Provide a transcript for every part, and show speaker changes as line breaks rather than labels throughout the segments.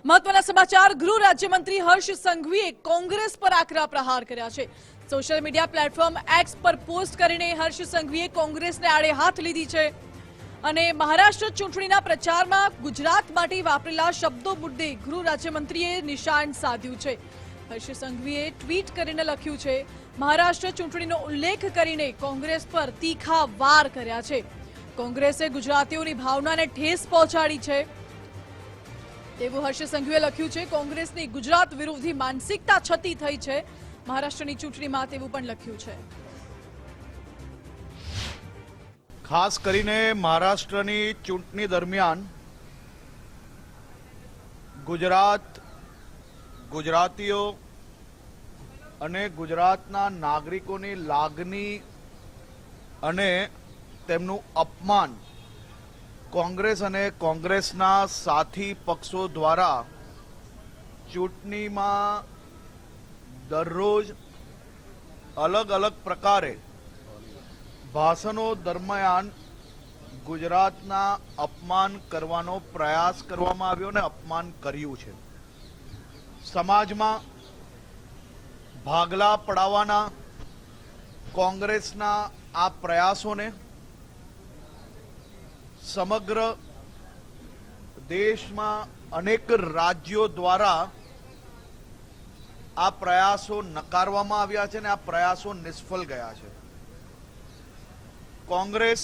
મહત્વના સમાચાર ગૃહ રાજ્યમંત્રી હર્ષ સંઘવીએ કોંગ્રેસ પર આકરા પ્રહાર કર્યા છે। સોશિયલ મીડિયા પ્લેટફોર્મ એક્સ પર પોસ્ટ કરીને હર્ષ સંઘવીએ કોંગ્રેસને આડે હાથ લીધી છે અને મહારાષ્ટ્ર ચૂંટણીના પ્રચારમાં ગુજરાત માટે વાપરેલા શબ્દો મુદ્દે ગૃહ રાજ્યમંત્રીએ નિશાન સાધ્યું છે। હર્ષ સંઘવીએ ટ્વીટ કરીને લખ્યું છે, મહારાષ્ટ્ર ચૂંટણીનો ઉલ્લેખ કરીને કોંગ્રેસ પર તીખા વાર કર્યા છે। કોંગ્રેસે ગુજરાતીઓની ભાવનાને ઠેસ પહોંચાડી છે તેવું હર્ષ સંઘવીએ લખ્યું છે। કોંગ્રેસની ગુજરાત વિરોધી માનસિકતા છતી થઈ છે મહારાષ્ટ્રની ચૂંટણીમાં, તેવું પણ લખ્યું છે।
ખાસ કરીને મહારાષ્ટ્રની ચૂંટણી દરમિયાન ગુજરાતીઓ અને ગુજરાતના નાગરિકોની લાગણી અને તેમનું અપમાન કોંગ્રેસ અને કોંગ્રેસના સાથી પક્ષો દ્વારા ચૂંટણીમાં દરરોજ અલગ અલગ પ્રકારે ભાષણો દરમિયાન ગુજરાતના અપમાન કરવાનો પ્રયાસ કરવામાં આવ્યો અને અપમાન કર્યું છે। સમાજમાં ભાગલા પડાવવાના કોંગ્રેસના આ પ્રયાસોને સમગ્ર દેશમાં અનેક રાજ્યો દ્વારા આ પ્રયાસો નકારવામાં આવ્યા છે અને આ પ્રયાસો નિષ્ફળ ગયા છે। કોંગ્રેસ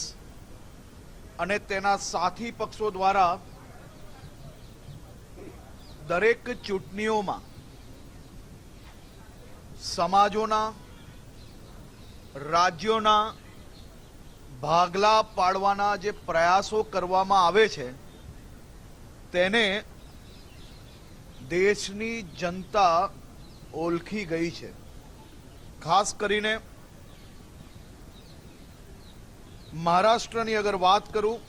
અને તેના સાથી પક્ષો દ્વારા દરેક ચૂંટણીઓમાં સમાજોના, રાજ્યોના ભાગલા પાડવાના જે પ્રયાસો કરવામાં આવે છે તેને દેશની જનતા ઓળખી ગઈ છે। ખાસ કરીને મહારાષ્ટ્રની અગર વાત કરું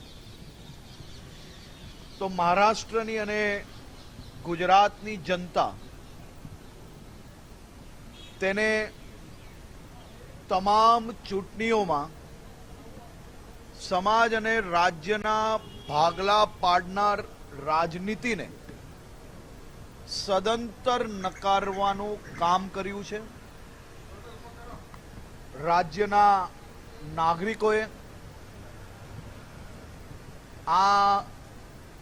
તો મહારાષ્ટ્રની અને ગુજરાતની જનતા તેને તમામ ચૂંટણીઓમાં સમાજ અને રાજ્યના ભાગલા પાડનાર રાજનીતિને સદંતર નકારવાનું કામ કર્યું છે। રાજ્યના નાગરિકોએ આ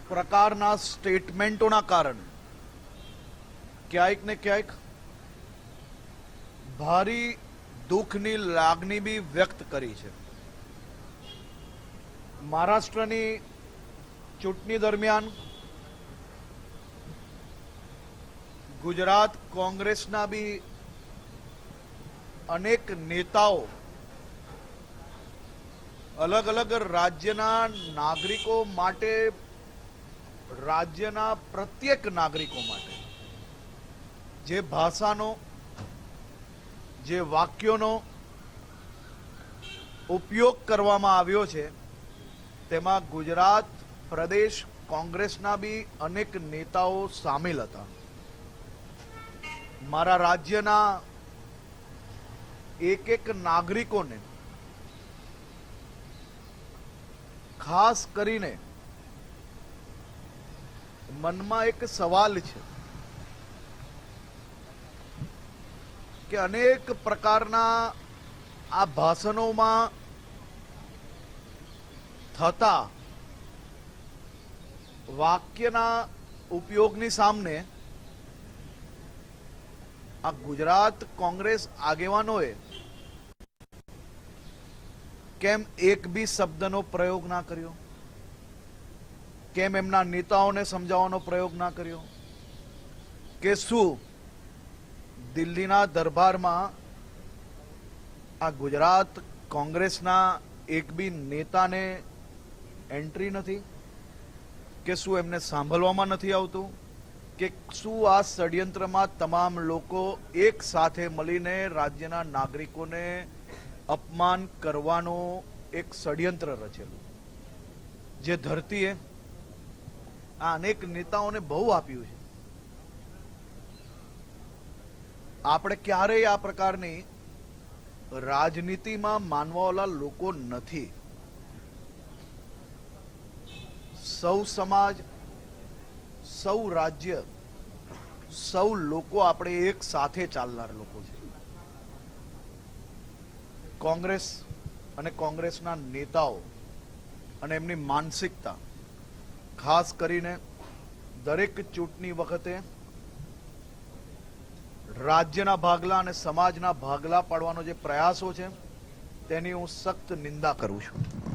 પ્રકારના સ્ટેટમેન્ટોના કારણે ક્યાંક ને ક્યાંક ભારી દુઃખની લાગણી બી વ્યક્ત કરી છે। મહારાષ્ટ્રની ચૂંટણી દરમિયાન ગુજરાત કોંગ્રેસના બી અનેક નેતાઓ અલગ અલગ રાજ્યના નાગરિકો માટે, રાજ્યના પ્રત્યેક નાગરિકો માટે જે ભાષાનો, જે વાક્યોનો ઉપયોગ કરવામાં આવ્યો છે તેમાં ગુજરાત પ્રદેશ કોંગ્રેસના બી અનેક નેતાઓ સામેલ હતા। મારા રાજ્યના એક એક નાગરિકોને ખાસ કરીને મનમાં એક સવાલ છે કે અનેક પ્રકારના આ ભાષણોમાં થતા વાક્યના ઉપયોગની સામે આ ગુજરાત કોંગ્રેસ આગેવાનોએ કેમ એક બી શબ્દનો પ્રયોગ ના કર્યો? કેમ એમના નેતાઓને સમજાવવાનો પ્રયોગ ના કર્યો કે શું દિલ્હીના દરબારમાં આ ગુજરાત કોંગ્રેસના એક બી નેતાને એન્ટ્રી નથી? કે શું એમને સાંભળવામાં નથી આવતું? કે શું આ ષડયંત્રમાં તમામ લોકો એક સાથે મળીને રાજ્યના નાગરિકોને અપમાન કરવાનો એક ષડયંત્ર રચેલું? જે ધરતીએ આ અનેક નેતાઓને બહુ આપ્યું છે। આપણે ક્યારેય આ પ્રકારની રાજનીતિમાં માનવાવાળા લોકો નથી। સૌ સમાજ, સૌ રાજ્ય સૌ લોકો આપણે એક સાથે ચાલનાર લોકો છે. કોંગ્રેસ અને કોંગ્રેસના નેતાઓ અને એમની માનસિકતા ખાસ કરીને દરેક ચૂંટણી વખતે રાજ્યના ભાગલા અને સમાજના ભાગલા પાડવાનો જે પ્રયાસો છે તેની હું સખ્ત નિંદા કરું છું.